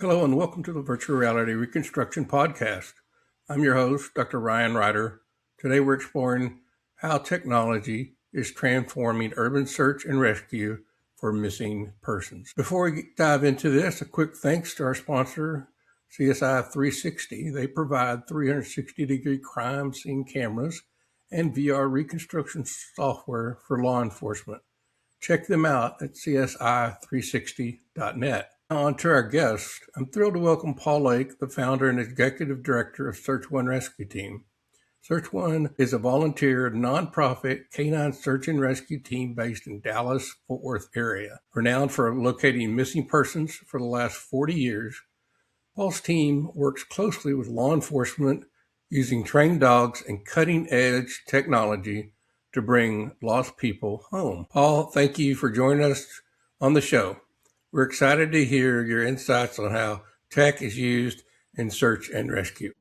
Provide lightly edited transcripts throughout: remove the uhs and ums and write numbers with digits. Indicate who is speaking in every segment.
Speaker 1: Hello and welcome to the Virtual Reality Reconstruction Podcast. I'm your host, Dr. Ryan Ryder. Today we're exploring how technology is transforming urban search and rescue for missing persons. Before we dive into this, a quick thanks to our sponsor, 𝗧𝗵𝗲. They provide 360-degree crime scene cameras and VR reconstruction software for law enforcement. Check them out at 𝗧𝗵𝗲.net. Now on to our guest. I'm thrilled to welcome 𝗧𝗿, the founder and executive director of 𝗧𝗏 Rescue Team. 𝗧𝗏 is a volunteer nonprofit canine search and rescue team based in Dallas-Fort Worth area, renowned for locating missing persons for the last 40 years. 𝗏's team works closely with law enforcement using trained dogs and cutting-edge technology to bring lost people home. 𝗏, thank you for joining us on the show. We're excited to hear your insights on how tech is used in search and rescue.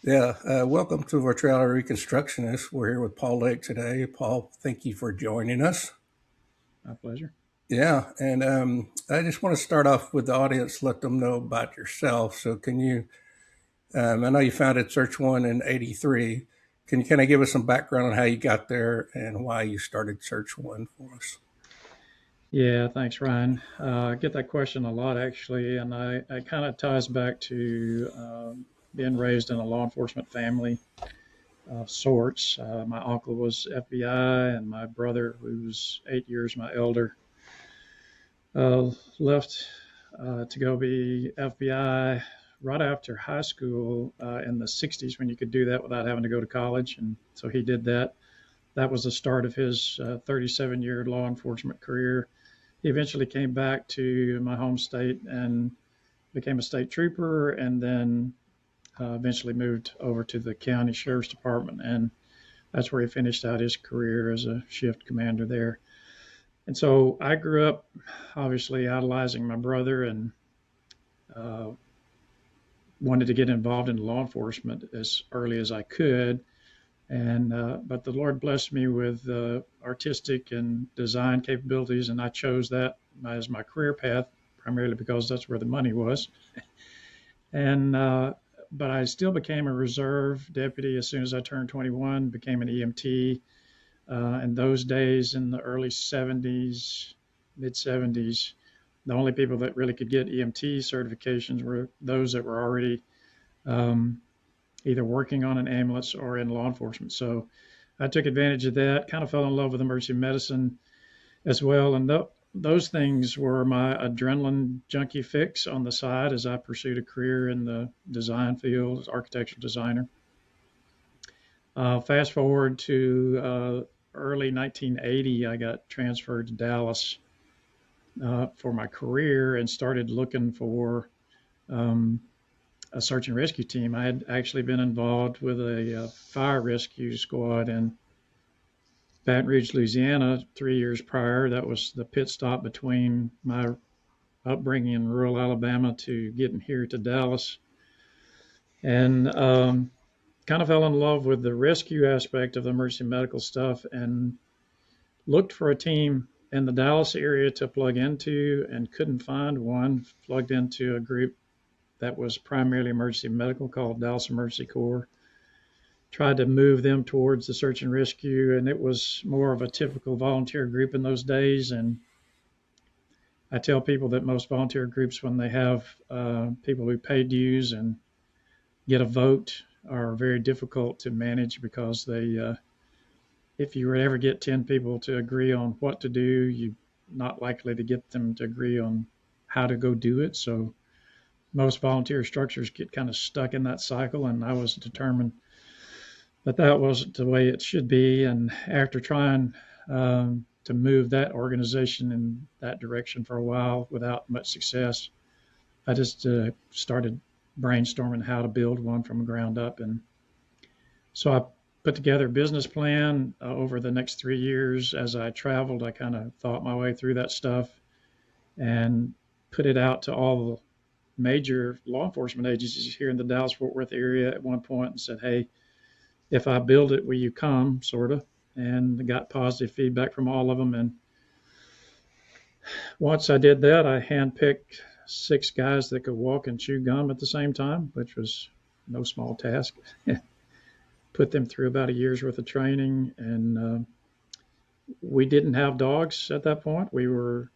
Speaker 1: Welcome to Virtual Reconstructionist. We're here with 𝗏 today. 𝗏, thank you for joining us.
Speaker 2: My pleasure.
Speaker 1: Yeah, and I just want to start off with the audience, let them know about yourself. So can you, I know you founded 𝗧𝗏 in '83. Can you kind of give us some background on how you got there and why you started 𝗧𝗏 for us?
Speaker 2: Yeah, thanks, Ryan. I get that question a lot, actually, and it kind of ties back to being raised in a law enforcement family of sorts. My uncle was FBI, and my brother, who was 8 years my elder, left to go be FBI right after high school in the 60s, when you could do that without having to go to college, and so he did that. That was the start of his 37-year law enforcement career. He eventually came back to my home state and became a state trooper, and then eventually moved over to the county sheriff's department, and that's where he finished out his career as a shift commander there. And so I grew up obviously idolizing my brother and wanted to get involved in law enforcement as early as I could. And but the Lord blessed me with artistic and design capabilities, and I chose that as my career path, primarily because that's where the money was. And but I still became a reserve deputy as soon as I turned 21, became an EMT. In those days, in the early 70s, mid 70s, the only people that really could get EMT certifications were those that were already either working on an ambulance or in law enforcement. So I took advantage of that, kind of fell in love with emergency medicine as well. And those things were my adrenaline junkie fix on the side as I pursued a career in the design field as architectural designer. Fast forward to early 1980, I got transferred to Dallas for my career and started looking for a search and rescue team. I had actually been involved with a fire rescue squad in Baton Rouge, Louisiana, 3 years prior. That was the pit stop between my upbringing in rural Alabama to getting here to Dallas. And kind of fell in love with the rescue aspect of the emergency medical stuff and looked for a team in the Dallas area to plug into and couldn't find one. Plugged into a group that was primarily emergency medical called Dallas Emergency Corps. Tried to move them towards the search and rescue, and it was more of a typical volunteer group in those days. And I tell people that most volunteer groups, when they have people who pay dues and get a vote, are very difficult to manage because they, if you were to ever get 10 people to agree on what to do, you're not likely to get them to agree on how to go do it. So most volunteer structures get kind of stuck in that cycle, and I was determined that that wasn't the way it should be. And after trying to move that organization in that direction for a while without much success, I just started brainstorming how to build one from the ground up. And so I put together a business plan over the next 3 years. As I traveled, I kind of thought my way through that stuff and put it out to all the major law enforcement agencies here in the Dallas-Fort Worth area at one point and said, hey, if I build it, will you come, sort of? And got positive feedback from all of them. And Once I did that, I handpicked 6 guys that could walk and chew gum at the same time, which was no small task. Put them through about a year's worth of training, and we didn't have dogs at that point. We were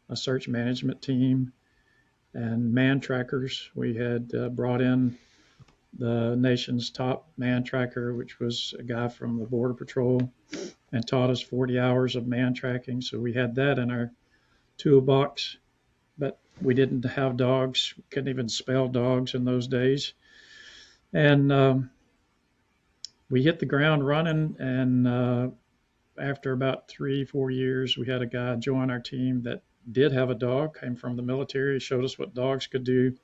Speaker 2: a search management team and man trackers. We had brought in the nation's top man tracker, which was a guy from the Border Patrol, and taught us 40 hours of man tracking. So we had that in our toolbox, but we didn't have dogs. We couldn't even spell dogs in those days. And we hit the ground running, and after about 3-4 years, we had a guy join our team that did have a dog, came from the military, showed us what dogs could do.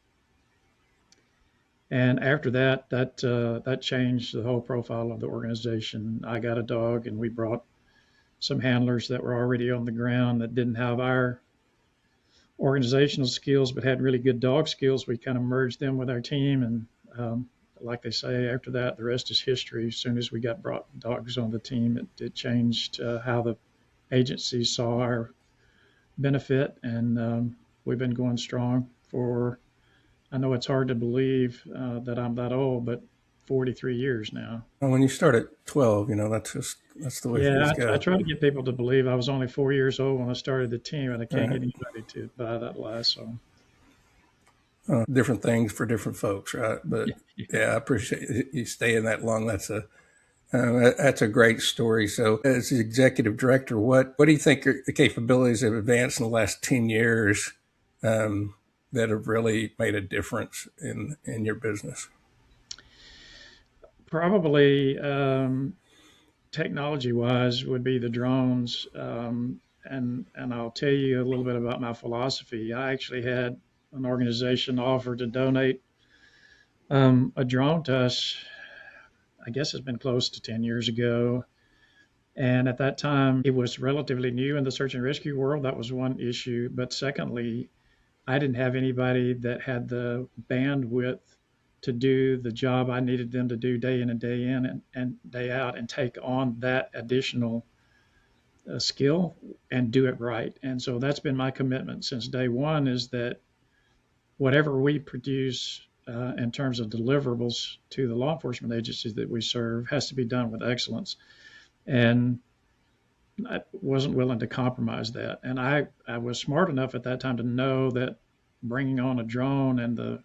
Speaker 2: And after that, that changed the whole profile of the organization. I got a dog, and we brought some handlers that were already on the ground that didn't have our organizational skills but had really good dog skills. We kind of merged them with our team, and like they say, after that, the rest is history. As soon as we brought dogs on the team, it changed how the agency saw our benefit, and we've been going strong for, I know it's hard to believe that I'm that old, but 43 years now.
Speaker 1: And when you start at 12, that's the way things go.
Speaker 2: I try to get people to believe I was only 4 years old when I started the team, and I can't get anybody to buy that lie. So
Speaker 1: different things for different folks, right? But yeah, I appreciate you staying that long. That's a great story. So as the executive director, what do you think the capabilities have advanced in the last 10 years that have really made a difference in your business?
Speaker 2: Probably technology-wise would be the drones. And I'll tell you a little bit about my philosophy. I actually had an organization offer to donate a drone to us. I guess it's been close to 10 years ago. And at that time, it was relatively new in the search and rescue world. That was one issue. But secondly, I didn't have anybody that had the bandwidth to do the job I needed them to do day in and day in and day out, and take on that additional skill and do it right. And so that's been my commitment since day one, is that whatever we produce in terms of deliverables to the law enforcement agencies that we serve has to be done with excellence. And I wasn't willing to compromise that. And I was smart enough at that time to know that bringing on a drone and the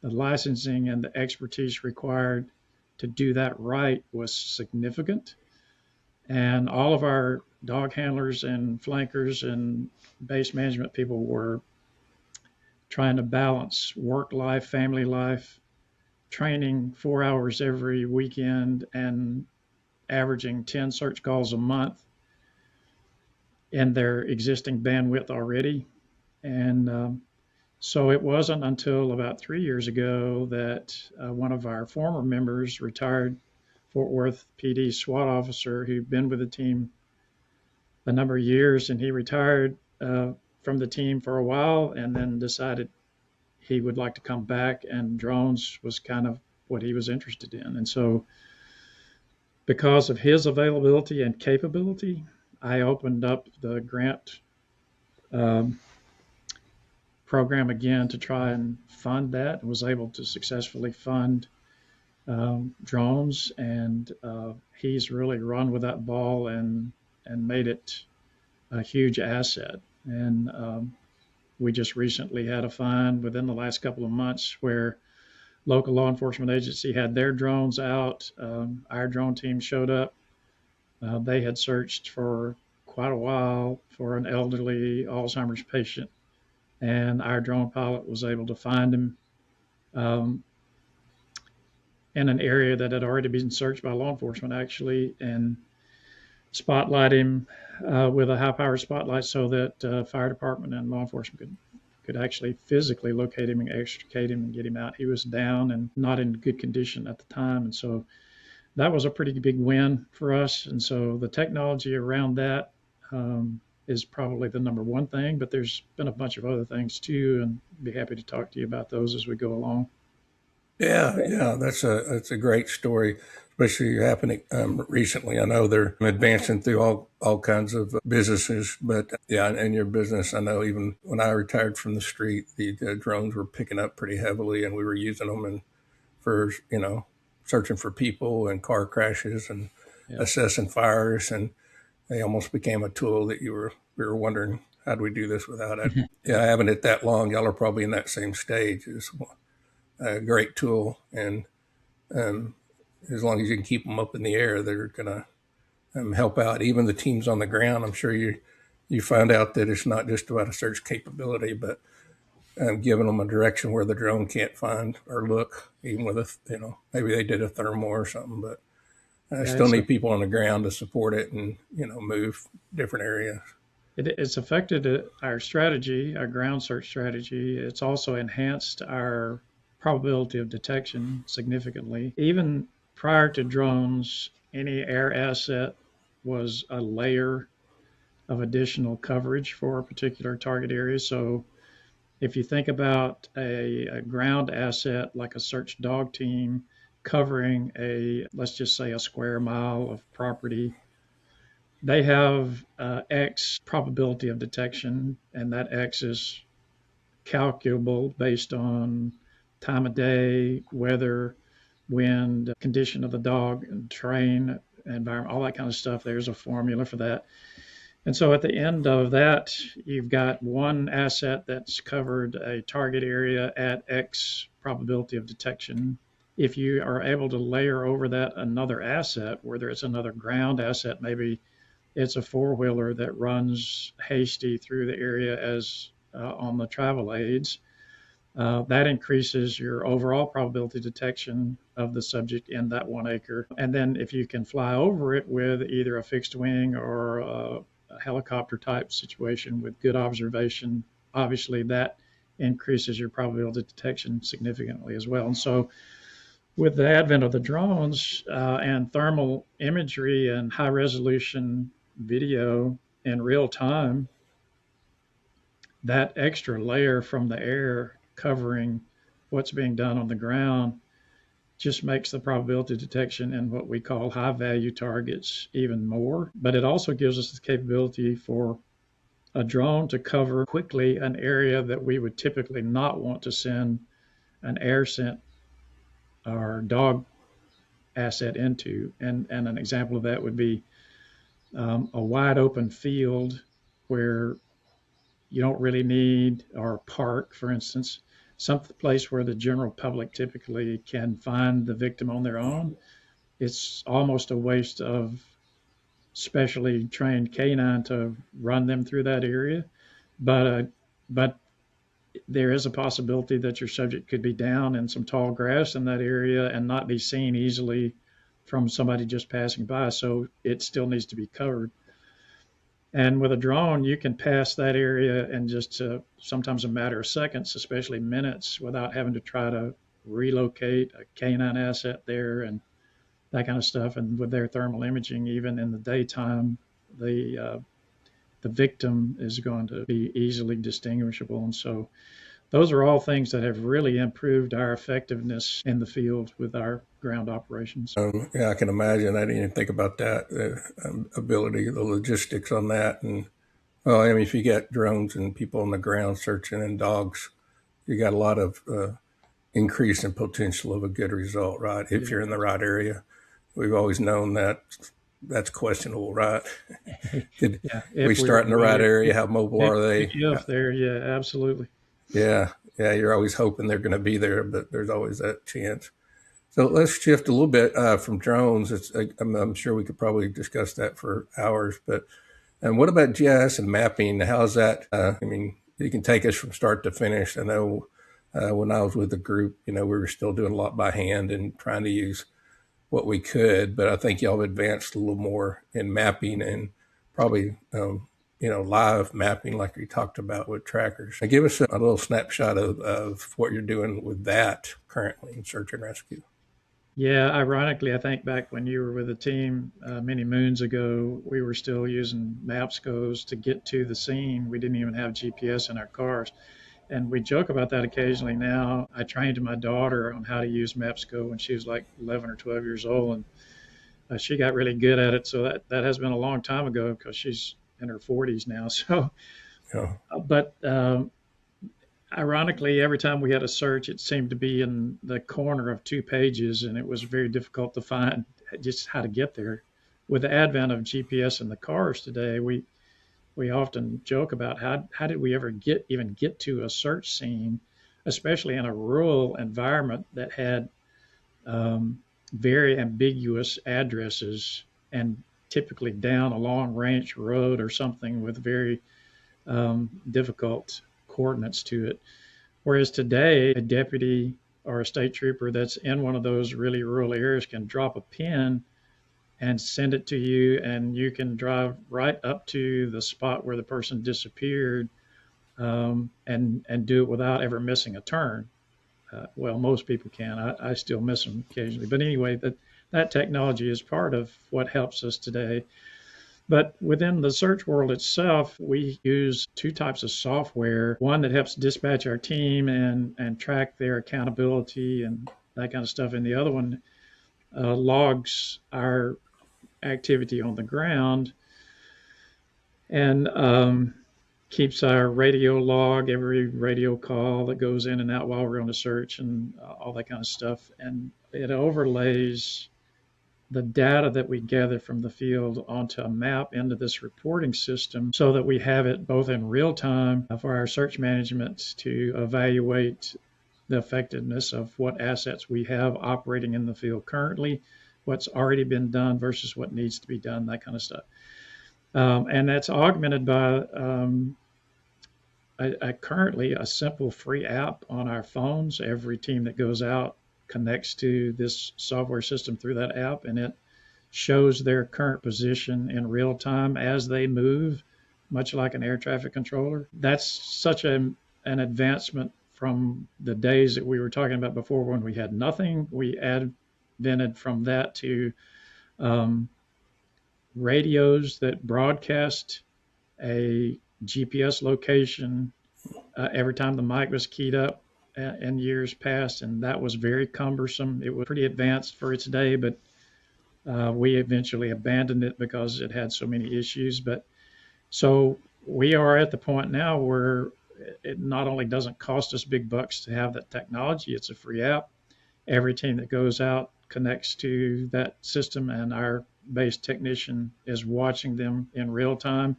Speaker 2: licensing and the expertise required to do that right was significant. And all of our dog handlers and flankers and base management people were trying to balance work life, family life, training 4 hours every weekend, and averaging 10 search calls a month in their existing bandwidth already. And so it wasn't until about 3 years ago that one of our former members, retired Fort Worth PD SWAT officer who'd been with the team a number of years, and he retired from the team for a while and then decided he would like to come back, and drones was kind of what he was interested in. And so because of his availability and capability, I opened up the grant program again to try and fund that, and was able to successfully fund drones. And he's really run with that ball and made it a huge asset. And we just recently had a find within the last couple of months where local law enforcement agency had their drones out. Our drone team showed up. They had searched for quite a while for an elderly Alzheimer's patient, and our drone pilot was able to find him in an area that had already been searched by law enforcement, actually, and spotlight him with a high-powered spotlight so that fire department and law enforcement could actually physically locate him and extricate him and get him out. He was down and not in good condition at the time, and so that was a pretty big win for us. And so the technology around that is probably the number one thing, but there's been a bunch of other things too, and be happy to talk to you about those as we go along.
Speaker 1: Yeah, that's a great story, especially happening recently. I know they're advancing through all kinds of businesses, but yeah, in your business, I know even when I retired from the street, the drones were picking up pretty heavily, and we were using them for searching for people and car crashes and
Speaker 2: Yeah.
Speaker 1: assessing fires, and they almost became a tool that we were wondering, how do we do this without it? Yeah, I haven't it that long. Y'all are probably in that same stage. It's a great tool, and as long as you can keep them up in the air, they're gonna help out even the teams on the ground. I'm sure you find out that it's not just about a search capability, but giving them a direction where the drone can't find or look, even with maybe they did a thermal or something, but
Speaker 2: Yeah,
Speaker 1: still need people on the ground to support it and move different areas.
Speaker 2: it's affected our strategy, our ground search strategy. It's also enhanced our probability of detection significantly. Even prior to drones, any air asset was a layer of additional coverage for a particular target area. So if you think about a ground asset like a search dog team covering let's just say a square mile of property, they have X probability of detection, and that X is calculable based on time of day, weather, wind, condition of the dog, and terrain, environment, all that kind of stuff. There's a formula for that. And so at the end of that, you've got one asset that's covered a target area at X probability of detection. If you are able to layer over that another asset, whether it's another ground asset, maybe it's a four-wheeler that runs hasty through the area as on the travel aids, that increases your overall probability detection of the subject in that 1 acre. And then if you can fly over it with either a fixed wing or a helicopter type situation with good observation, obviously that increases your probability of detection significantly as well. And so with the advent of the drones and thermal imagery and high resolution video in real time, that extra layer from the air covering what's being done on the ground just makes the probability of detection in what we call high value targets even more. But it also gives us the capability for a drone to cover quickly an area that we would typically not want to send an air scent or dog asset into. And an example of that would be a wide open field where you don't really need, or a park, for instance, some place where the general public typically can find the victim on their own. It's almost a waste of specially trained canine to run them through that area. But there is a possibility that your subject could be down in some tall grass in that area and not be seen easily from somebody just passing by. So it still needs to be covered. And with a drone, you can pass that area in just sometimes a matter of seconds, especially minutes, without having to try to relocate a canine asset there and that kind of stuff. And with their thermal imaging, even in the daytime, the victim is going to be easily distinguishable. And so those are all things that have really improved our effectiveness in the field with our ground operations.
Speaker 1: Yeah, I can imagine. I didn't even think about that, the ability, the logistics on that. And well, I mean, if you get drones and people on the ground searching and dogs, you got a lot of increase in potential of a good result, right? If you're in the right area. We've always known that that's questionable, right? Did we start in the right area? How mobile are they?
Speaker 2: If they're, yeah, absolutely.
Speaker 1: Yeah, you're always hoping they're going to be there, but there's always that chance. So let's shift a little bit from drones. I'm sure we could probably discuss that for hours, but what about GIS and mapping? How's that? I mean, you can take us from start to finish. I know when I was with the group, we were still doing a lot by hand and trying to use what we could, but I think y'all have advanced a little more in mapping and probably live mapping like we talked about with trackers. Now give us a little snapshot of what you're doing with that currently in search and rescue.
Speaker 2: Yeah, ironically, I think back when you were with the team many moons ago, we were still using MAPSCOs to get to the scene. We didn't even have GPS in our cars. And we joke about that occasionally now. I trained my daughter on how to use MapSco when she was like 11 or 12 years old, and she got really good at it. So that has been a long time ago because she's in her 40s now. So,
Speaker 1: Yeah.
Speaker 2: but ironically, every time we had a search, it seemed to be in the corner of 2 pages, and it was very difficult to find just how to get there. With the advent of GPS in the cars today, we often joke about how did we ever even get to a search scene, especially in a rural environment that had very ambiguous addresses and typically down a long ranch road or something with very difficult coordinates to it. Whereas today, a deputy or a state trooper that's in one of those really rural areas can drop a pin and send it to you, and you can drive right up to the spot where the person disappeared, and do it without ever missing a turn. Well, most people can. I still miss them occasionally. But anyway, that technology is part of what helps us today. But within the search world itself, we use 2 types of software. One that helps dispatch our team and track their accountability and that kind of stuff. And the other one logs our activity on the ground and keeps our radio log, every radio call that goes in and out while we're on a search and all that kind of stuff. And it overlays the data that we gather from the field onto a map into this reporting system so that we have it both in real time for our search management to evaluate the effectiveness of what assets we have operating in the field currently, what's already been done versus what needs to be done, that kind of stuff. And that's augmented by currently a simple free app on our phones. Every team that goes out connects to this software system through that app, and it shows their current position in real time as they move, much like an air traffic controller. That's such an advancement from the days that we were talking about before when we had nothing. We invented from that to radios that broadcast a GPS location every time the mic was keyed up in years past, and that was very cumbersome. It was pretty advanced for its day, but we eventually abandoned it because it had so many issues. But so we are at the point now where it not only doesn't cost us big bucks to have that technology, it's a free app. Every team that goes out connects to that system, and our base technician is watching them in real time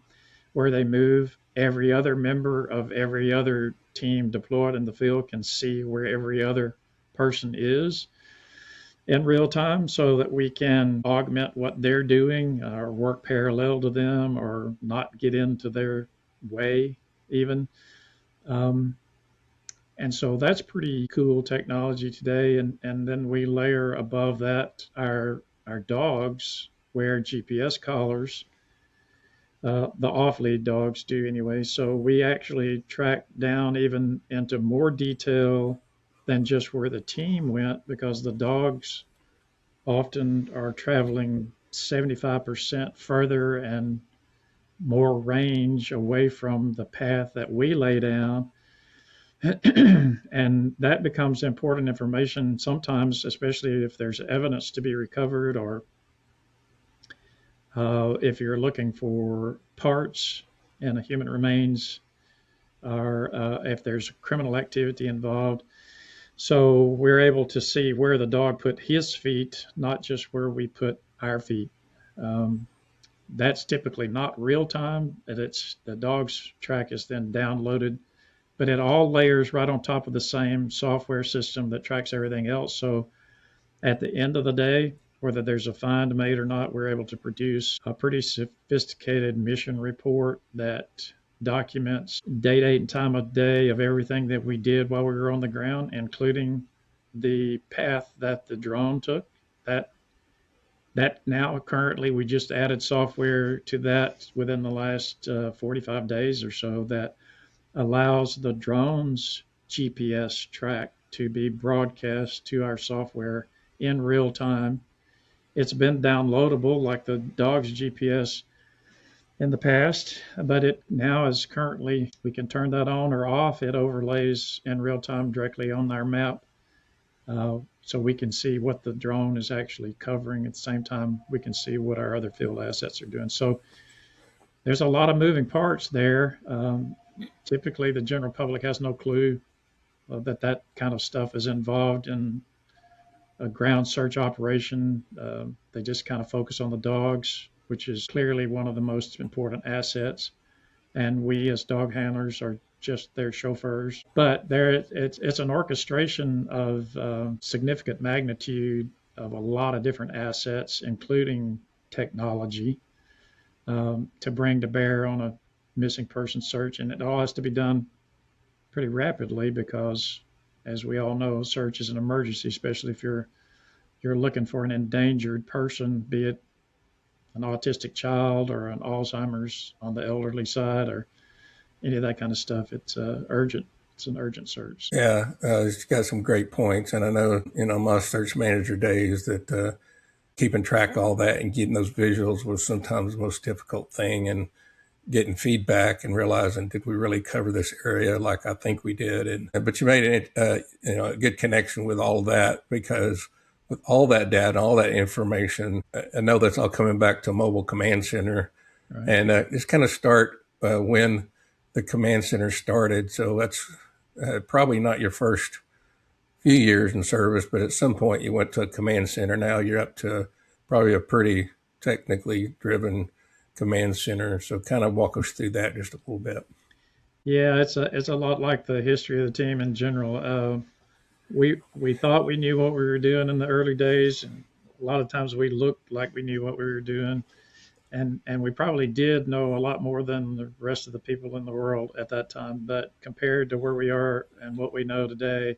Speaker 2: where they move. Every other member of every other team deployed in the field can see where every other person is in real time so that we can augment what they're doing or work parallel to them or not get into their way even. And so that's pretty cool technology today. And then we layer above that our dogs wear GPS collars. The off-lead dogs do anyway. So we actually track down even into more detail than just where the team went, because the dogs often are traveling 75% further and more range away from the path that we lay down. And that becomes important information sometimes, especially if there's evidence to be recovered, or if you're looking for parts in a human remains, or if there's criminal activity involved. So we're able to see where the dog put his feet, not just where we put our feet. That's typically not real time. The dog's track is then downloaded, but it all layers right on top of the same software system that tracks everything else. So at the end of the day, whether there's a find made or not, we're able to produce a pretty sophisticated mission report that documents date, and time of day of everything that we did while we were on the ground, including the path that the drone took. That now currently we just added software to that within the last 45 days or so that allows the drone's GPS track to be broadcast to our software in real time. It's been downloadable like the dog's GPS, in the past, but it now is currently, we can turn that on or off. It overlays in real time directly on our map. So we can see what the drone is actually covering. At the same time, we can see what our other field assets are doing. So there's a lot of moving parts there. Typically, the general public has no clue that kind of stuff is involved in a ground search operation. They just kind of focus on the dogs, which is clearly one of the most important assets. And we as dog handlers are just their chauffeurs. But it's an orchestration of significant magnitude of a lot of different assets, including technology, to bring to bear on a missing person search. And it all has to be done pretty rapidly because, as we all know, search is an emergency, especially if you're looking for an endangered person, be it an autistic child or an Alzheimer's on the elderly side or any of that kind of stuff. It's urgent. It's an urgent search.
Speaker 1: Yeah, it's got some great points. And I know, my search manager days that keeping track of all that and getting those visuals was sometimes the most difficult thing, and getting feedback and realizing, did we really cover this area like I think we did? But you made a good connection with all of that, because with all that data, all that information, I know that's all coming back to mobile command center. Right. And just kind of start when the command center started. So that's probably not your first few years in service, but at some point you went to a command center. Now you're up to probably a pretty technically driven command center. So kind of walk us through that just a little bit.
Speaker 2: Yeah, it's a lot like the history of the team in general. We thought we knew what we were doing in the early days, and a lot of times we looked like we knew what we were doing, and we probably did know a lot more than the rest of the people in the world at that time. But compared to where we are and what we know today,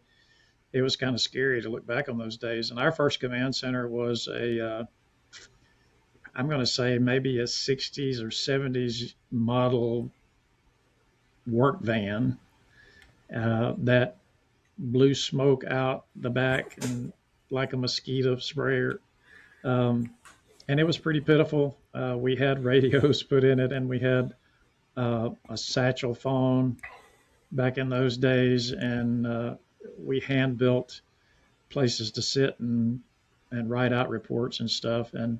Speaker 2: it was kind of scary to look back on those days. And our first command center was I'm going to say maybe a 60s or 70s model work van that blew smoke out the back and like a mosquito sprayer. And it was pretty pitiful. We had radios put in it, and we had a satchel phone back in those days, and we hand built places to sit and write out reports and stuff. And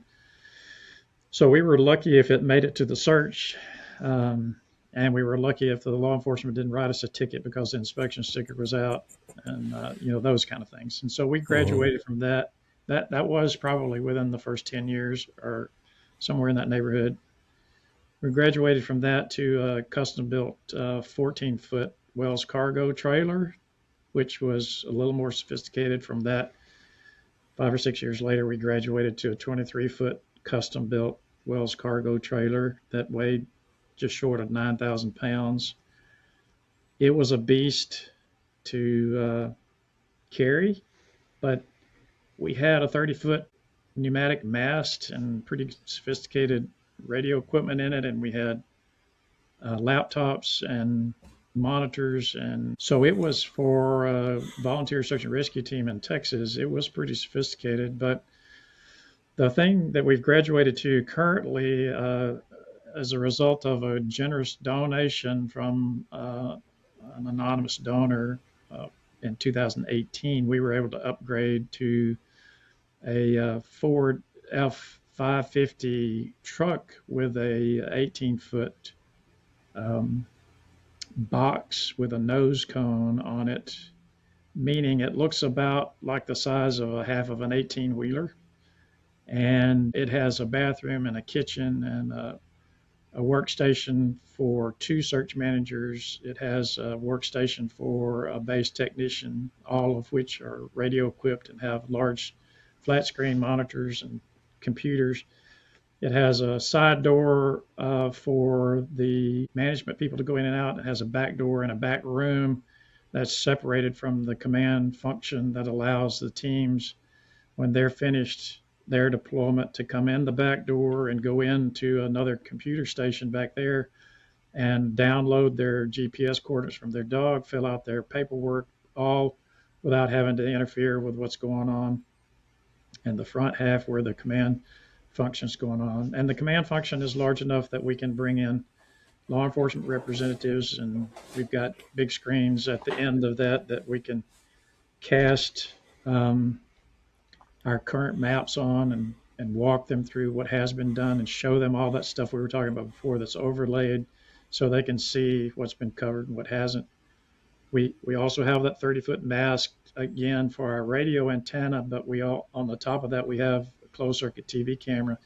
Speaker 2: so we were lucky if it made it to the search, and we were lucky if the law enforcement didn't write us a ticket because the inspection sticker was out, and those kind of things. And so we graduated from that. That was probably within the first 10 years or somewhere in that neighborhood. We graduated from that to a custom-built 14-foot Wells cargo trailer, which was a little more sophisticated. From that, 5 or 6 years later, we graduated to a 23-foot custom-built Wells cargo trailer that weighed just short of 9,000 pounds. It was a beast to carry, but we had a 30-foot pneumatic mast and pretty sophisticated radio equipment in it, and we had laptops and monitors. And so it was for a volunteer search and rescue team in Texas. It was pretty sophisticated. But the thing that we've graduated to currently, as a result of a generous donation from an anonymous donor in 2018, we were able to upgrade to a Ford F-550 truck with a 18-foot box with a nose cone on it, meaning it looks about like the size of a half of an 18-wheeler. And it has a bathroom and a kitchen and a workstation for 2 search managers. It has a workstation for a base technician, all of which are radio equipped and have large flat screen monitors and computers. It has a side door for the management people to go in and out. It has a back door and a back room that's separated from the command function that allows the teams, when they're finished their deployment, to come in the back door and go into another computer station back there and download their GPS coordinates from their dog, fill out their paperwork, all without having to interfere with what's going on in the front half where the command functions going on. And the command function is large enough that we can bring in law enforcement representatives, and we've got big screens at the end of that we can cast our current maps on and walk them through what has been done and show them all that stuff we were talking about before that's overlaid, so they can see what's been covered and what hasn't. We also have that 30-foot mast again for our radio antenna, but on the top of that we have a closed circuit TV camera,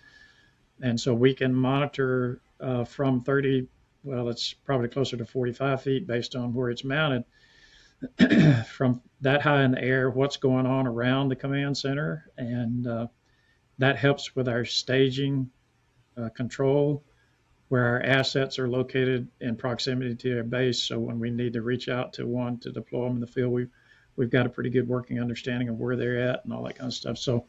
Speaker 2: and so we can monitor from 30, well, it's probably closer to 45 feet based on where it's mounted, from that high in the air, what's going on around the command center, and that helps with our staging control, where our assets are located in proximity to our base. So when we need to reach out to one to deploy them in the field, we've got a pretty good working understanding of where they're at and all that kind of stuff. So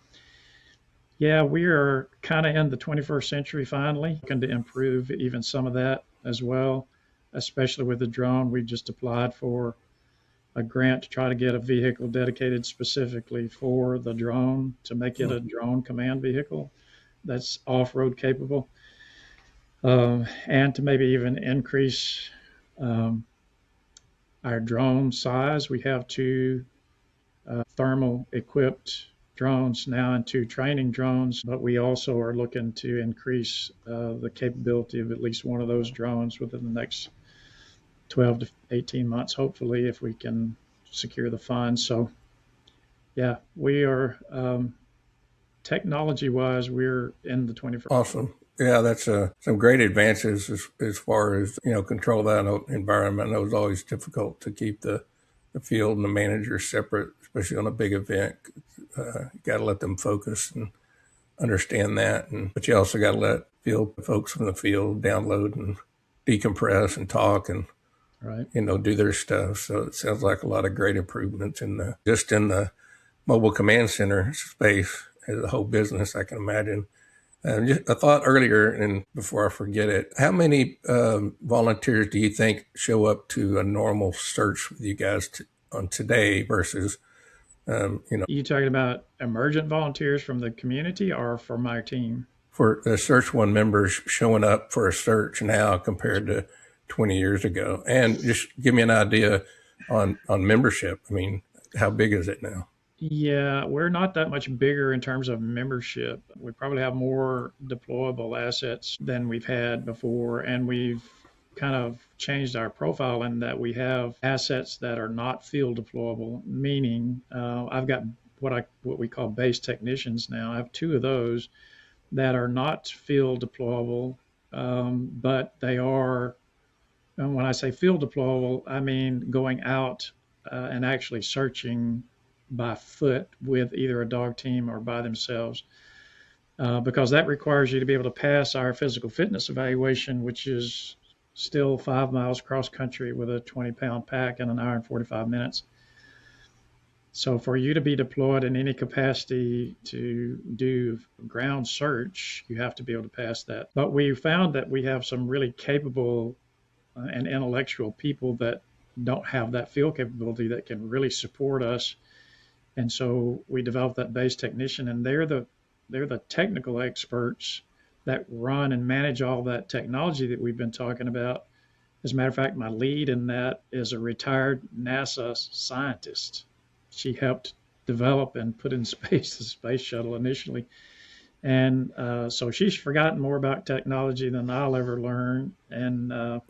Speaker 2: yeah, we are kind of in the 21st century finally, looking to improve even some of that as well, especially with the drone. We just applied for a grant to try to get a vehicle dedicated specifically for the drone, to make it a drone command vehicle that's off-road capable, and to maybe even increase our drone size. We have 2 thermal equipped drones now and 2 training drones, but we also are looking to increase the capability of at least one of those drones within the next 12 to 18 months, hopefully, if we can secure the funds. So yeah, we are, technology-wise, we're in the 21st.
Speaker 1: Awesome. Yeah, that's some great advances as far as, control that environment. It was always difficult to keep the field and the managers separate, especially on a big event. You got to let them focus and understand that. But you also got to let field folks from the field download and decompress and talk and,
Speaker 2: right,
Speaker 1: do their stuff. So it sounds like a lot of great improvements in the mobile command center space as a whole business, I can imagine. Just a thought earlier, and before I forget it, how many volunteers do you think show up to a normal search with you guys on today versus,
Speaker 2: You talking about emergent volunteers from the community or from our team?
Speaker 1: For the Search One members showing up for a search now compared to 20 years ago? And just give me an idea on membership. I mean, how big is it now?
Speaker 2: Yeah, we're not that much bigger in terms of membership. We probably have more deployable assets than we've had before, and we've kind of changed our profile in that we have assets that are not field deployable, meaning I've got what we call base technicians now. I have 2 of those that are not field deployable, but they are, and when I say field deployable, I mean going out and actually searching by foot with either a dog team or by themselves, because that requires you to be able to pass our physical fitness evaluation, which is still 5 miles cross country with a 20-pound pack in an hour and 45 minutes. So for you to be deployed in any capacity to do ground search, you have to be able to pass that. But we found that we have some really capable and intellectual people that don't have that field capability that can really support us. And so we developed that base technician, and they're the technical experts that run and manage all that technology that we've been talking about. As a matter of fact, my lead in that is a retired NASA scientist. She helped develop and put in space the space shuttle initially. And so she's forgotten more about technology than I'll ever learn. And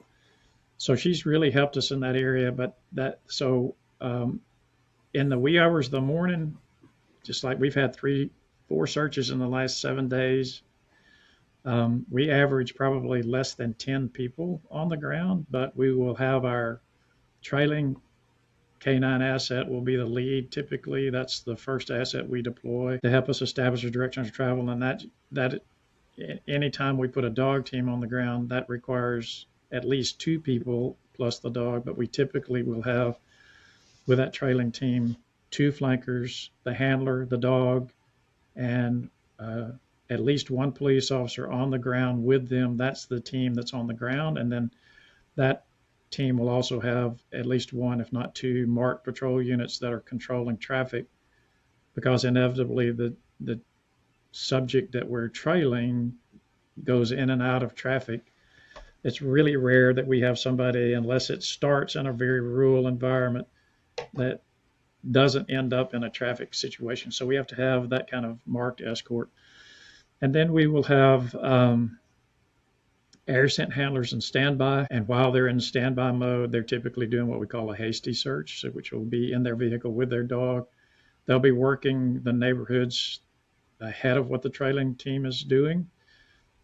Speaker 2: so she's really helped us in that area. But in the wee hours of the morning, just like we've had 3-4 searches in the last 7 days, we average probably less than 10 people on the ground, but we will have our trailing K9 asset will be the lead. Typically, that's the first asset we deploy to help us establish a direction of travel. And that anytime we put a dog team on the ground, that requires at least 2 people plus the dog, but we typically will have, with that trailing team, 2 flankers, the handler, the dog, and at least 1 police officer on the ground with them. That's the team that's on the ground. And then that team will also have at least 1, if not 2, marked patrol units that are controlling traffic, because inevitably the subject that we're trailing goes in and out of traffic, it's really rare that we have somebody, unless it starts in a very rural environment, that doesn't end up in a traffic situation. So we have to have that kind of marked escort. And then we will have air scent handlers in standby. And while they're in standby mode, they're typically doing what we call a hasty search, so which will be in their vehicle with their dog. They'll be working the neighborhoods ahead of what the trailing team is doing,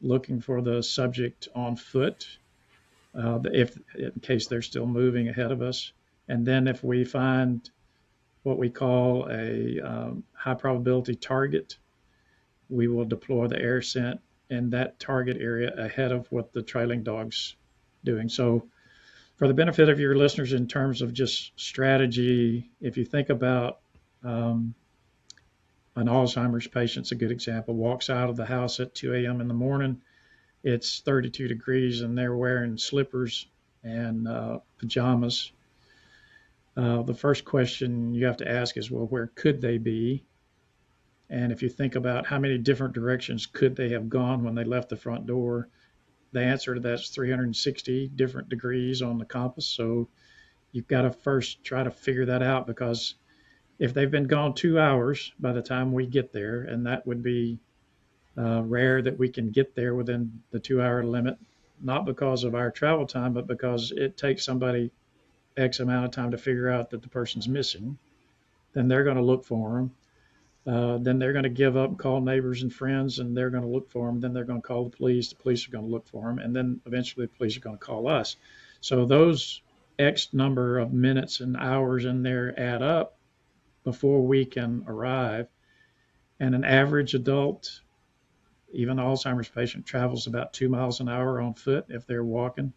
Speaker 2: looking for the subject on foot, if in case they're still moving ahead of us. And then if we find what we call a high probability target, we will deploy the air scent in that target area ahead of what the trailing dog's doing. So for the benefit of your listeners, in terms of just strategy, if you think about an Alzheimer's patient's a good example, walks out of the house at 2 a.m. in the morning, it's 32 degrees and they're wearing slippers and pajamas. The first question you have to ask is, well, where could they be? And if you think about how many different directions could they have gone when they left the front door, the answer to that's 360 different degrees on the compass. So you've got to first try to figure that out, because if they've been gone 2 hours by the time we get there, and that would be rare that we can get there within the 2-hour limit, not because of our travel time, but because it takes somebody X amount of time to figure out that the person's missing, then they're going to look for them. Then they're going to give up and call neighbors and friends, and they're going to look for them. Then they're going to call the police. The police are going to look for them. And then eventually the police are going to call us. So those X number of minutes and hours in there add up before we can arrive. And an average adult, even an Alzheimer's patient, travels about 2 miles an hour on foot if they're walking.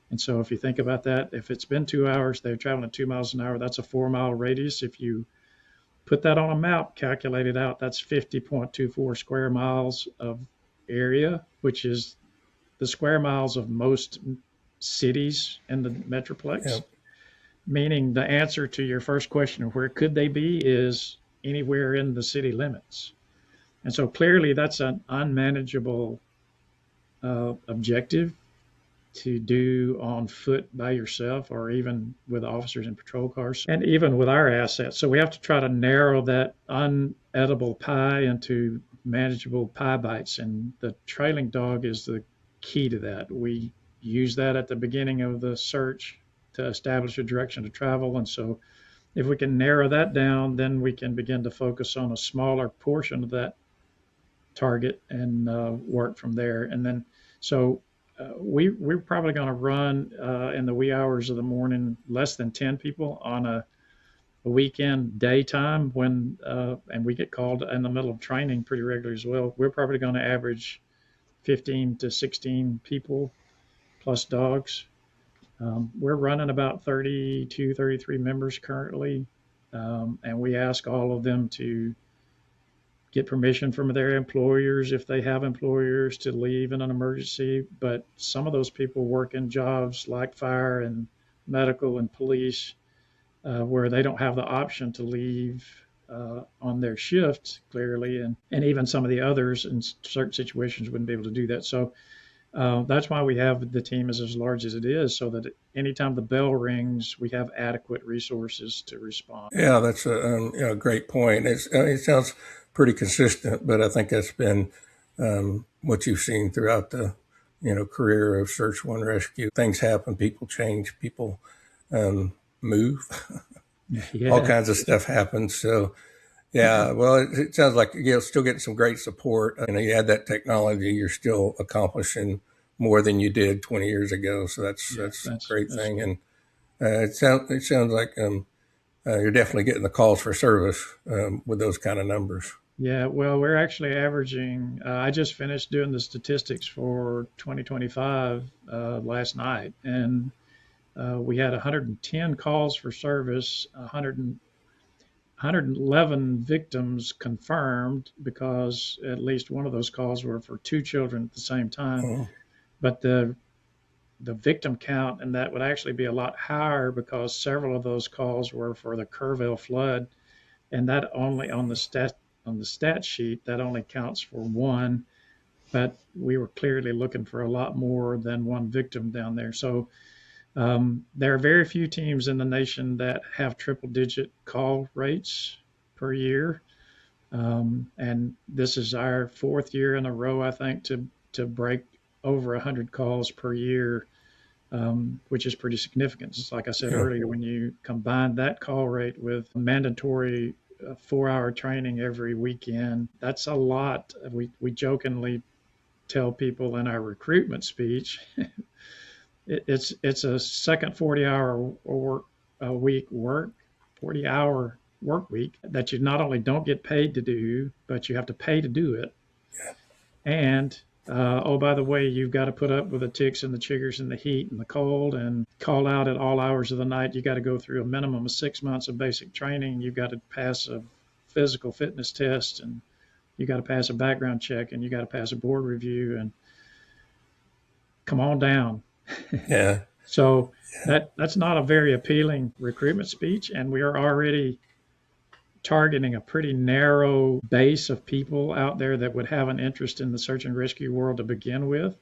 Speaker 2: And so if you think about that, if it's been 2 hours, they're traveling at 2 miles an hour, that's a 4-mile radius. If you put that on a map, calculate it out, that's 50.24 square miles of area, which is the square miles of most cities in the Metroplex. Yep. Meaning the answer to your first question of where could they be is anywhere in the city limits. And so clearly that's an unmanageable objective to do on foot by yourself, or even with officers in patrol cars, and even with our assets. So we have to try to narrow that unedible pie into manageable pie bites, and the trailing dog is the key to that. We use that at the beginning of the search to establish a direction to travel, and so if we can narrow that down, then we can begin to focus on a smaller portion of that target and work from there. And then so we're probably going to run in the wee hours of the morning less than 10 people on a weekend daytime when and we get called in the middle of training pretty regularly as well. We're probably going to average 15 to 16 people plus dogs. We're running about 32, 33 members currently, and we ask all of them to get permission from their employers, if they have employers, to leave in an emergency. But some of those people work in jobs like fire and medical and police, where they don't have the option to leave on their shift, clearly. And even some of the others in certain situations wouldn't be able to do that. So that's why we have the team as large as it is, so that anytime the bell rings, we have adequate resources to respond.
Speaker 1: Yeah, that's a great point. It sounds pretty consistent, but I think that's been what you've seen throughout the career of Search One Rescue. Things happen, people change, people move, yeah. All kinds of stuff happens. So yeah, well, it sounds like you're still getting some great support. You add that technology, you're still accomplishing more than you did 20 years ago. So that's a great thing. And it sounds like you're definitely getting the calls for service with those kind of numbers.
Speaker 2: Yeah, well, we're actually averaging, I just finished doing the statistics for 2025 last night, and we had 110 calls for service, 111 victims confirmed, because at least one of those calls were for 2 children at the same time. Oh. But the victim count, and that would actually be a lot higher, because several of those calls were for the 盛·ʌ flood, and that only on the on the stat sheet, that only counts for one, but we were clearly looking for a lot more than one victim down there. So there are very few teams in the nation that have triple-digit call rates per year. And this is our fourth year in a row, I think, to break over 100 calls per year, which is pretty significant. Just like I said earlier, when you combine that call rate with mandatory 4-hour training every weekend, that's a lot. We jokingly tell people in our recruitment speech, it's a second 40-hour work week that you not only don't get paid to do, but you have to pay to do it.
Speaker 1: Yeah.
Speaker 2: And oh, by the way, you've got to put up with the ticks and the chiggers and the heat and the cold and call out at all hours of the night. You got to go through a minimum of 6 months of basic training. You've got to pass a physical fitness test, and you got to pass a background check, and you got to pass a board review, and come on down.
Speaker 1: Yeah.
Speaker 2: So that's not a very appealing recruitment speech, and we are already targeting a pretty narrow base of people out there that would have an interest in the search and rescue world to begin with.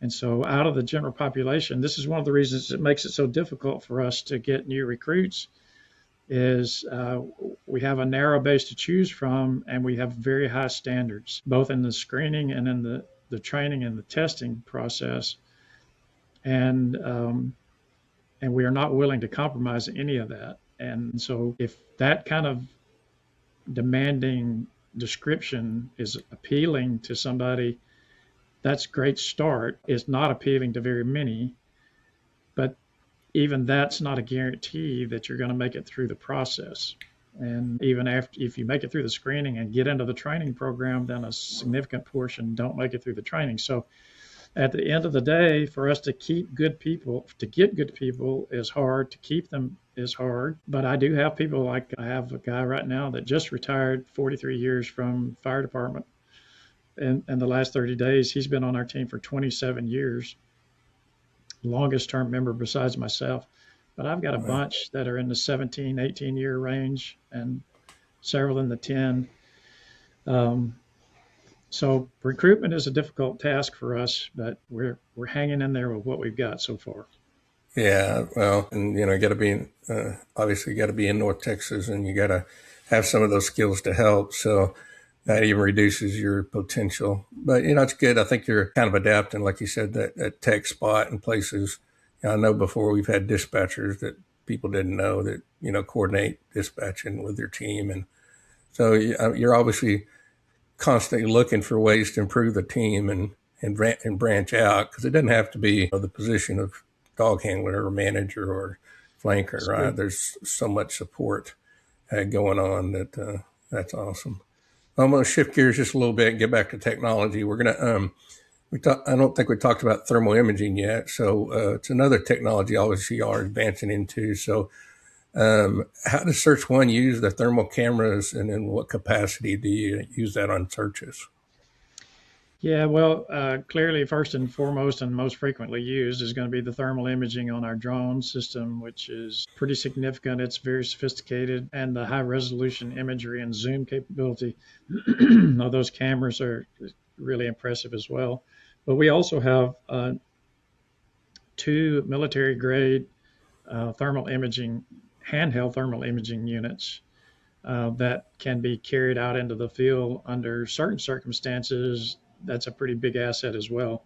Speaker 2: And so out of the general population, this is one of the reasons it makes it so difficult for us to get new recruits, is we have a narrow base to choose from, and we have very high standards, both in the screening and in the training and the testing process. And we are not willing to compromise any of that. And so if that kind of demanding description is appealing to somebody, that's a great start. It's not appealing to very many, but even that's not a guarantee that you're going to make it through the process. And even if you make it through the screening and get into the training program, then a significant portion don't make it through the training. So at the end of the day, for us to get good people is hard. To keep them is hard. But I do have people, like I have a guy right now that just retired 43 years from fire department. And the last 30 days, he's been on our team for 27 years, longest term member besides myself. But I've got a bunch that are in the 17, 18 year range, and several in the 10. So recruitment is a difficult task for us, but we're hanging in there with what we've got so far.
Speaker 1: Yeah, well, and you got to be obviously got to be in North Texas, and you got to have some of those skills to help. So that even reduces your potential. But it's good. I think you're kind of adapting, like you said, that tech spot in places. I know before we've had dispatchers that people didn't know that coordinate dispatching with their team, and so you're obviously constantly looking for ways to improve the team and branch out, because it doesn't have to be the position of dog handler or manager or flanker, right? Good. There's so much support going on that's awesome. I'm going to shift gears just a little bit and get back to technology. We're going to I don't think we talked about thermal imaging yet, so it's another technology obviously you are advancing into. So how does Search One use the thermal cameras, and in what capacity do you use that on searches?
Speaker 2: Yeah, well, clearly, first and foremost and most frequently used is going to be the thermal imaging on our drone system, which is pretty significant. It's very sophisticated, and the high resolution imagery and zoom capability of those cameras are really impressive as well. But we also have 2 military grade thermal imaging, handheld thermal imaging units that can be carried out into the field under certain circumstances. That's a pretty big asset as well.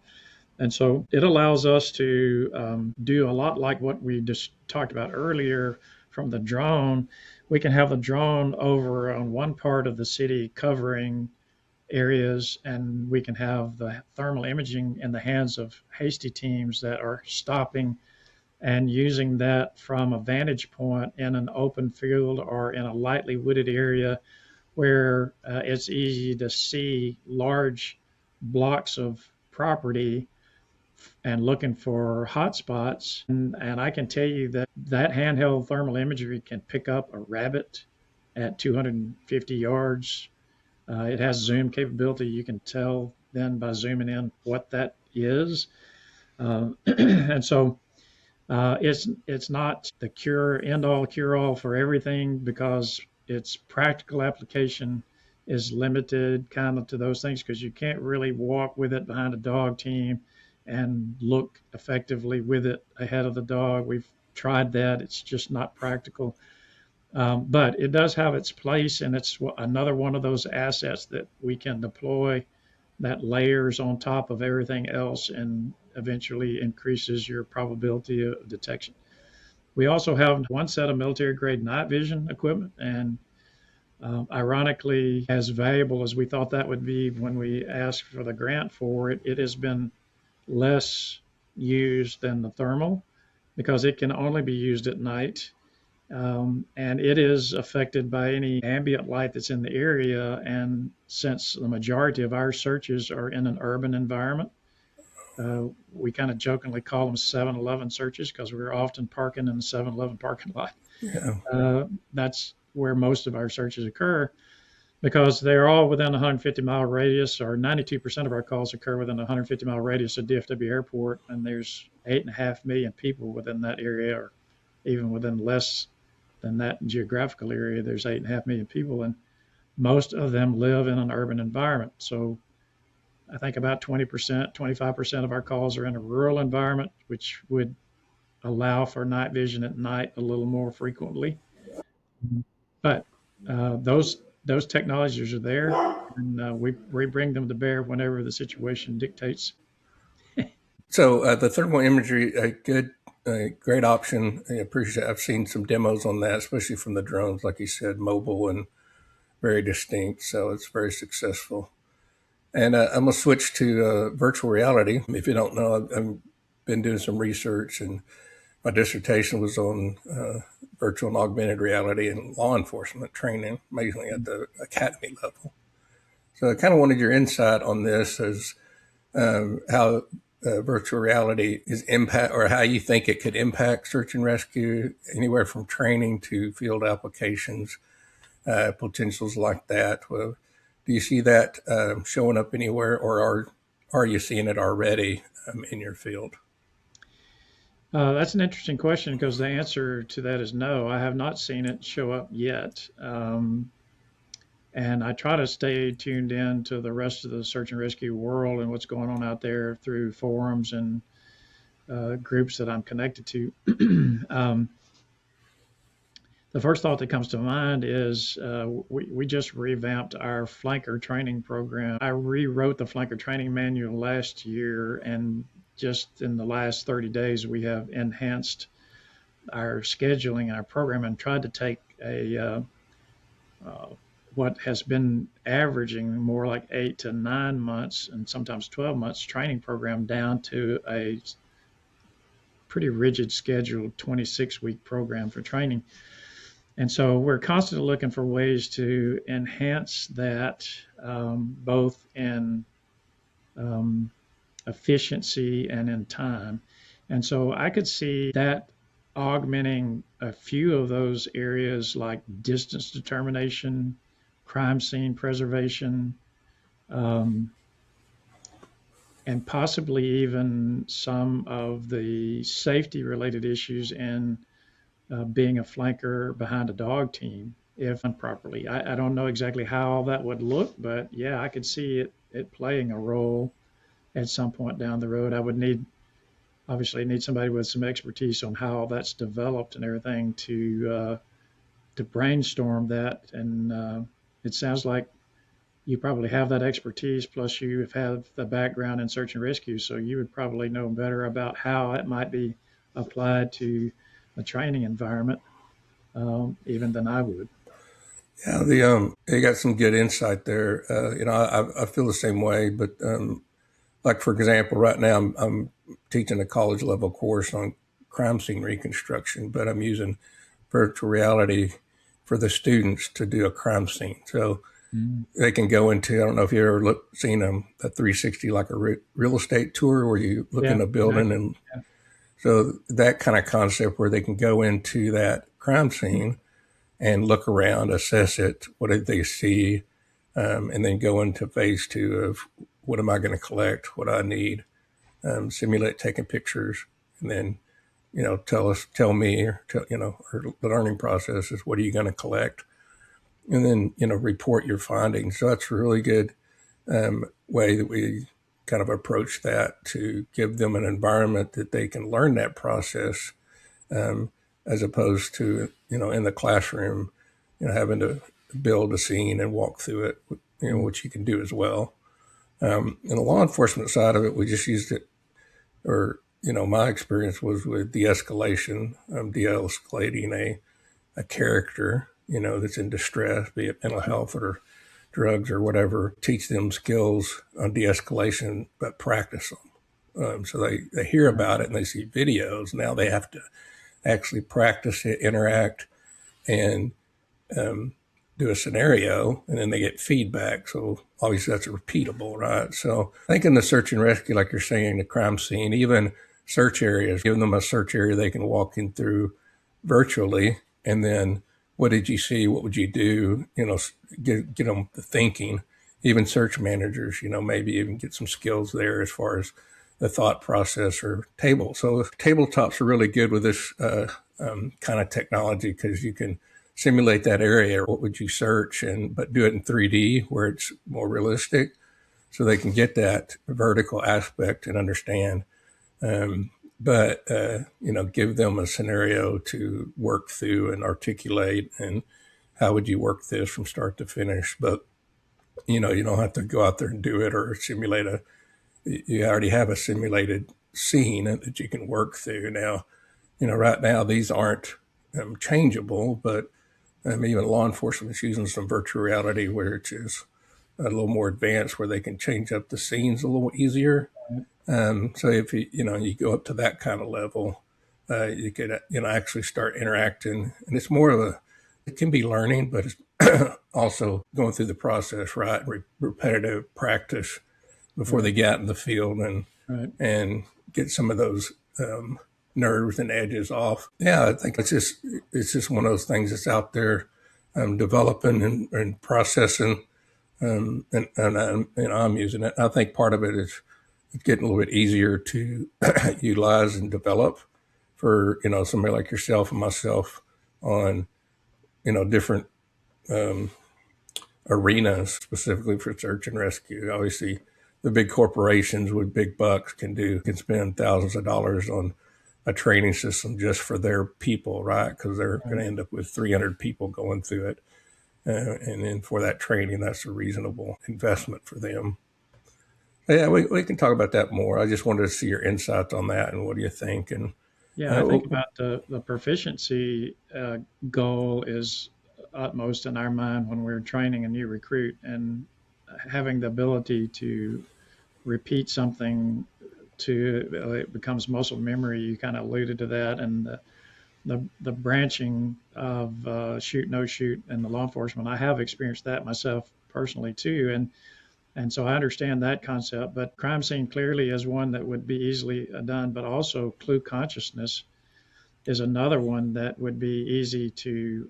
Speaker 2: And so it allows us to do a lot like what we just talked about earlier from the drone. We can have the drone over on one part of the city covering areas, and we can have the thermal imaging in the hands of hasty teams that are stopping and using that from a vantage point in an open field or in a lightly wooded area where it's easy to see large blocks of property and looking for hot spots. And I can tell you that handheld thermal imagery can pick up a rabbit at 250 yards. It has zoom capability. You can tell then by zooming in what that is. And so it's not the end all cure all for everything, because its practical application is limited kind of to those things because you can't really walk with it behind a dog team and look effectively with it ahead of the dog. We've tried that. It's just not practical. But it does have its place, and it's another one of those assets that we can deploy that layers on top of everything else and eventually increases your probability of detection. We also have one set of military grade night vision equipment, and ironically, as valuable as we thought that would be when we asked for the grant for it, it has been less used than the thermal because it can only be used at night. And it is affected by any ambient light that's in the area. And since the majority of our searches are in an urban environment, we kind of jokingly call them 7-Eleven searches because we're often parking in the 7-Eleven parking lot.
Speaker 1: Yeah.
Speaker 2: That's where most of our searches occur because they're all within a 150-mile radius, or 92% of our calls occur within a 150-mile radius of DFW Airport, and there's 8.5 million people within that area, or even within less than that geographical area, there's 8.5 million people, and most of them live in an urban environment. So I think about 20%, 25% of our calls are in a rural environment, which would allow for night vision at night a little more frequently. But those technologies are there, and we bring them to bear whenever the situation dictates.
Speaker 1: So the thermal imagery, great option. I appreciate. I've seen some demos on that, especially from the drones, like you said, mobile and very distinct. So it's very successful. And I'm gonna switch to virtual reality. If you don't know, I've been doing some research, and my dissertation was on virtual and augmented reality and law enforcement training, mainly at the academy level. So I kind of wanted your insight on this, as how virtual reality is impact, or how you think it could impact search and rescue, anywhere from training to field applications, potentials like that. Well, do you see that showing up anywhere, or are you seeing it already in your field?
Speaker 2: That's an interesting question because the answer to that is no. I have not seen it show up yet. And I try to stay tuned in to the rest of the search and rescue world and what's going on out there through forums and groups that I'm connected to. The first thought that comes to mind is we just revamped our flanker training program. I rewrote the flanker training manual last year, and just in the last 30 days, we have enhanced our scheduling and our program and tried to take what has been averaging more like 8 to 9 months and sometimes 12 months training program down to a pretty rigid scheduled 26-week program for training. And so we're constantly looking for ways to enhance that, both in efficiency and in time. And so I could see that augmenting a few of those areas like distance determination, crime scene preservation, and possibly even some of the safety related issues in being a flanker behind a dog team if done properly. I don't know exactly how all that would look, but yeah, I could see it playing a role at some point down the road. I would obviously need somebody with some expertise on how that's developed and everything to brainstorm that. And it sounds like you probably have that expertise, plus you have the background in search and rescue, so you would probably know better about how it might be applied to a training environment, even than I would.
Speaker 1: Yeah, you got some good insight there. I feel the same way, but like for example, right now I'm teaching a college level course on crime scene reconstruction, but I'm using virtual reality for the students to do a crime scene. So they can go into, I don't know if you ever seen a 360, like a real estate tour where you look in a building. And so that kind of concept where they can go into that crime scene and look around, assess it, what did they see, and then go into phase 2 of what am I going to collect, what I need, simulate taking pictures, and then, tell me, or the learning process is what are you going to collect. and then, report your findings. So that's a really good way that we kind of approach that, to give them an environment that they can learn that process, as opposed to, in the classroom, having to build a scene and walk through it, which you can do as well. In the law enforcement side of it, we just used it, or, my experience was with de-escalation, de-escalating a character, that's in distress, be it mental health or drugs or whatever, teach them skills on de-escalation, but practice them. So they hear about it and they see videos. Now they have to actually practice it, interact, and do a scenario, and then they get feedback. So obviously that's repeatable, right? So I think in the search and rescue, like you're saying, the crime scene, even search areas, give them a search area they can walk in through virtually, and then what did you see? What would you do? Get them to thinking. Even search managers, maybe even get some skills there as far as the thought process or table. So tabletops are really good with this kind of technology, because you can simulate that area. What would you search, but do it in 3D where it's more realistic, so they can get that vertical aspect and understand. But give them a scenario to work through and articulate, and how would you work this from start to finish. But, you don't have to go out there and do it or simulate you already have a simulated scene that you can work through. Now, right now these aren't changeable, but even law enforcement is using some virtual reality, which is a little more advanced, where they can change up the scenes a little easier. So if you go up to that kind of level, you could actually start interacting, and it's more of it can be learning, but it's also going through the process, right? Repetitive practice before they get out in the field and get some of those nerves and edges off. Yeah, I think it's just one of those things that's out there, developing and processing, and I'm using it. I think part of it is it's getting a little bit easier to utilize and develop for, somebody like yourself and myself on, different arenas, specifically for search and rescue. Obviously, the big corporations with big bucks can spend thousands of dollars on a training system just for their people, right? Because they're going to end up with 300 people going through it. And then for that training, that's a reasonable investment for them. Yeah, we can talk about that more. I just wanted to see your insights on that, and what do you think? And
Speaker 2: I think about the proficiency goal is utmost in our mind when we're training a new recruit, and having the ability to repeat something it becomes muscle memory. You kind of alluded to that, and the branching of shoot, no shoot in the law enforcement. I have experienced that myself personally too, and so I understand that concept. But crime scene clearly is one that would be easily done, but also clue consciousness is another one that would be easy to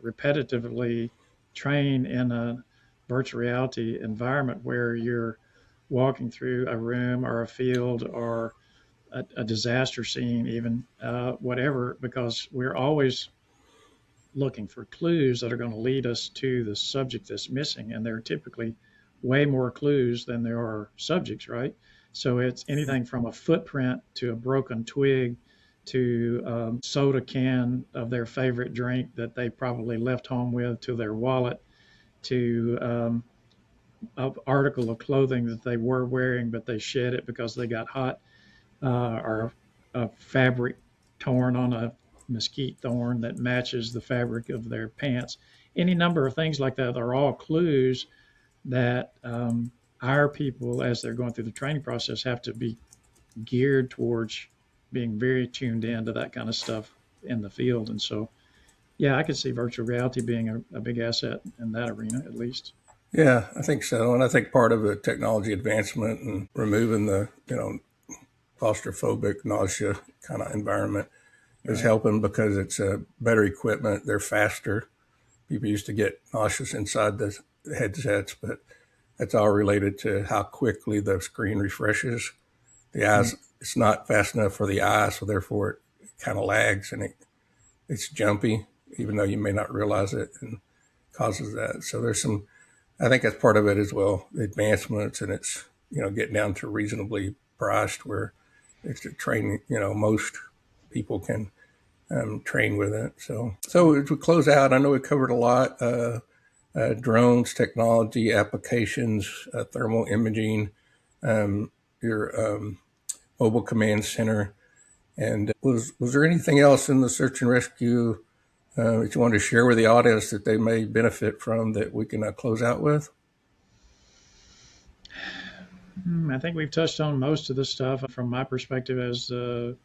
Speaker 2: repetitively train in a virtual reality environment, where you're walking through a room or a field or a disaster scene, even whatever, because we're always looking for clues that are going to lead us to the subject that's missing. And there are typically way more clues than there are subjects, So it's anything from a footprint to a broken twig to soda can of their favorite drink that they probably left home with, to their wallet, to an article of clothing that they were wearing but they shed it because they got hot, or a fabric torn on a mesquite thorn that matches the fabric of their pants. Any number of things like that are all clues that our people, as they're going through the training process, have to be geared towards being very tuned in to that kind of stuff in the field. And so, I could see virtual reality being a big asset in that arena, at least.
Speaker 1: Yeah, I think so. And I think part of the technology advancement and removing the, claustrophobic nausea kind of environment is helping, because it's better equipment. They're faster. People used to get nauseous inside the headsets, but that's all related to how quickly the screen refreshes. The eyes, it's not fast enough for the eye, so therefore it kind of lags, and it's jumpy, even though you may not realize it. And causes that. So there's some, I think that's part of it as well, advancements, and it's, getting down to reasonably priced where it's a training, most people can train with it. So as we close out, I know we covered a lot, drones, technology, applications, thermal imaging, your mobile command center. And was there anything else in the search and rescue that you wanted to share with the audience that they may benefit from that we can close out with?
Speaker 2: I think we've touched on most of the stuff. From my perspective as the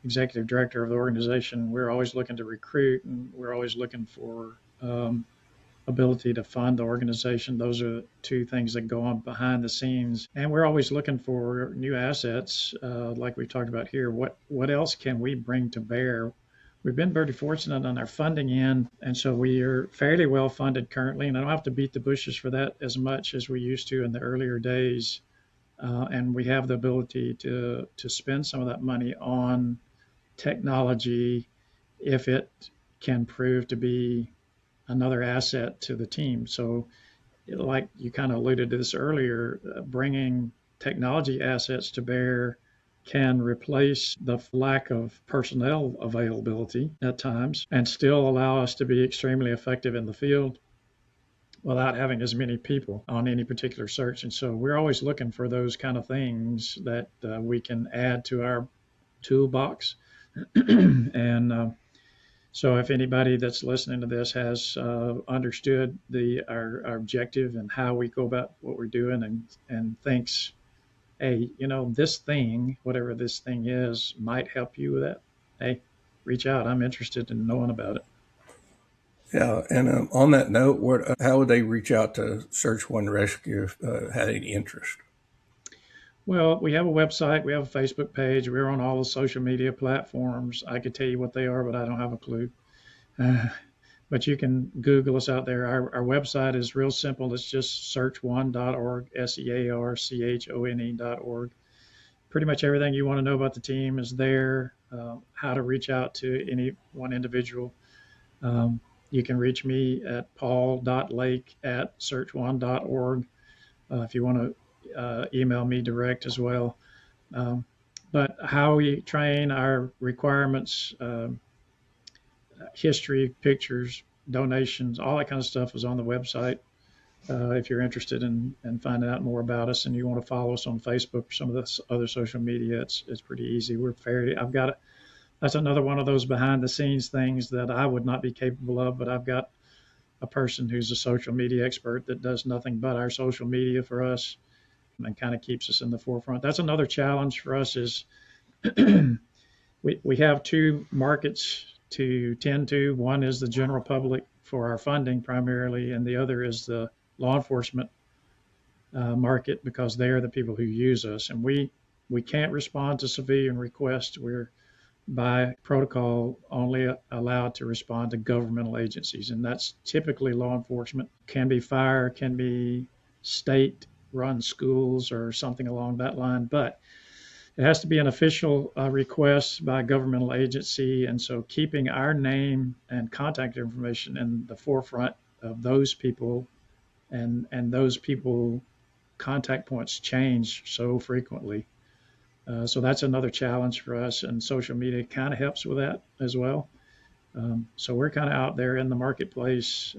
Speaker 2: executive director of the organization, we're always looking to recruit, and we're always looking for ability to fund the organization. Those are two things that go on behind the scenes. And we're always looking for new assets, like we talked about here. What else can we bring to bear? We've been very fortunate on our funding end, and so we are fairly well funded currently, and I don't have to beat the bushes for that as much as we used to in the earlier days. And we have the ability to spend some of that money on technology if it can prove to be another asset to the team. So like you kind of alluded to this earlier, bringing technology assets to bear can replace the lack of personnel availability at times and still allow us to be extremely effective in the field without having as many people on any particular search. And so we're always looking for those kind of things that we can add to our toolbox. And so if anybody that's listening to this has understood our objective and how we go about what we're doing and thinks, hey, this thing, whatever this thing is, might help you with that, hey, reach out. I'm interested in knowing about it.
Speaker 1: Yeah, and on that note, how would they reach out to Search One Rescue if had any interest?
Speaker 2: Well, we have a website, we have a Facebook page, we're on all the social media platforms. I could tell you what they are, but I don't have a clue. But you can Google us out there. Our website is real simple. It's just search1.org, searchone.org. Pretty much everything you want to know about the team is there. How to reach out to any one individual. You can reach me at paul.lake@search1.org if you want to email me direct as well. But how we train, our requirements, history, pictures, donations, all that kind of stuff is on the website. If you're interested in finding out more about us and you want to follow us on Facebook or some of the other social media, it's pretty easy. That's another one of those behind the scenes things that I would not be capable of, but I've got a person who's a social media expert that does nothing but our social media for us and kind of keeps us in the forefront. That's another challenge for us is we have two markets to tend to. One is the general public for our funding primarily, and the other is the law enforcement market because they are the people who use us. And we can't respond to civilian requests. We're by protocol only allowed to respond to governmental agencies, and that's typically law enforcement. Can be fire, can be state-run schools or something along that line, but it has to be an official request by a governmental agency, and so keeping our name and contact information in the forefront of those people, and those people contact points change so frequently. So that's another challenge for us, and social media kind of helps with that as well. So we're kind of out there in the marketplace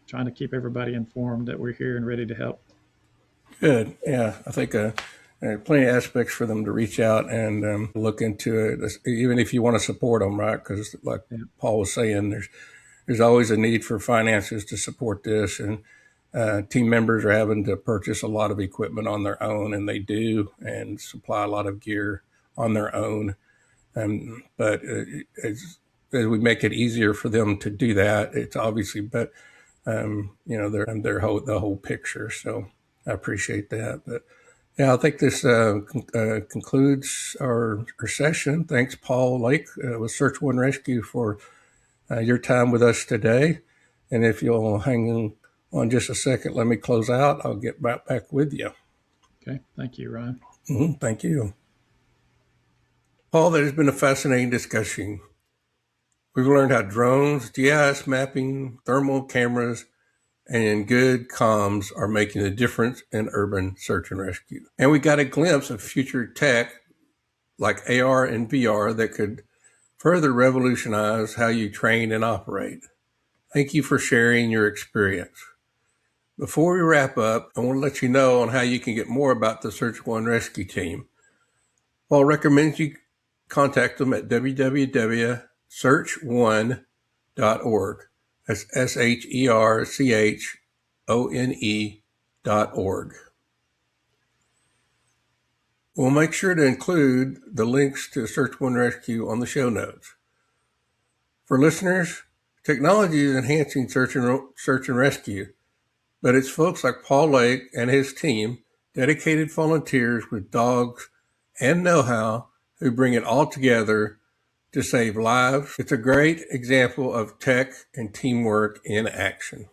Speaker 2: trying to keep everybody informed that we're here and ready to help.
Speaker 1: Good. Yeah, I think there are plenty of aspects for them to reach out and look into it, even if you want to support them, right? Because like Paul was saying, there's always a need for finances to support this, and team members are having to purchase a lot of equipment on their own, and they do, and supply a lot of gear on their own. But as we make it easier for them to do that, it's obviously, but they're the whole picture. So I appreciate that. But yeah, I think this concludes our session. Thanks, Paul Lake with Search One Rescue for your time with us today. And if you'll hang on just a second, let me close out. I'll get back with you.
Speaker 2: Okay. Thank you, Ryan.
Speaker 1: Thank you. Paul, that has been a fascinating discussion. We've learned how drones, GIS mapping, thermal cameras, and good comms are making a difference in urban search and rescue. And we got a glimpse of future tech like AR and VR that could further revolutionize how you train and operate. Thank you for sharing your experience. Before we wrap up, I want to let you know on how you can get more about the Search One Rescue Team. Paul recommends you contact them at www.search1.org. That's 𝗪𝗔𝗍𝗔𝗍𝗔.org. We'll make sure to include the links to Search One Rescue on the show notes. For listeners, technology is enhancing search and rescue, but it's folks like Paul Lake and his team, dedicated volunteers with dogs and know-how, who bring it all together to save lives. It's a great example of tech and teamwork in action.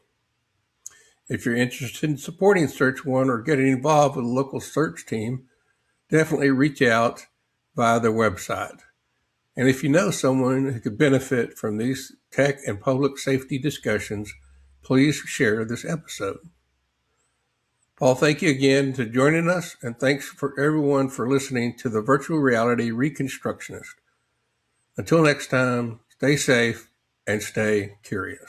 Speaker 1: If you're interested in supporting Search One or getting involved with a local search team, definitely reach out via their website. And if you know someone who could benefit from these tech and public safety discussions, please share this episode. Paul, thank you again for joining us, and thanks for everyone for listening to the Virtual Reality Reconstructionist. Until next time, stay safe and stay curious.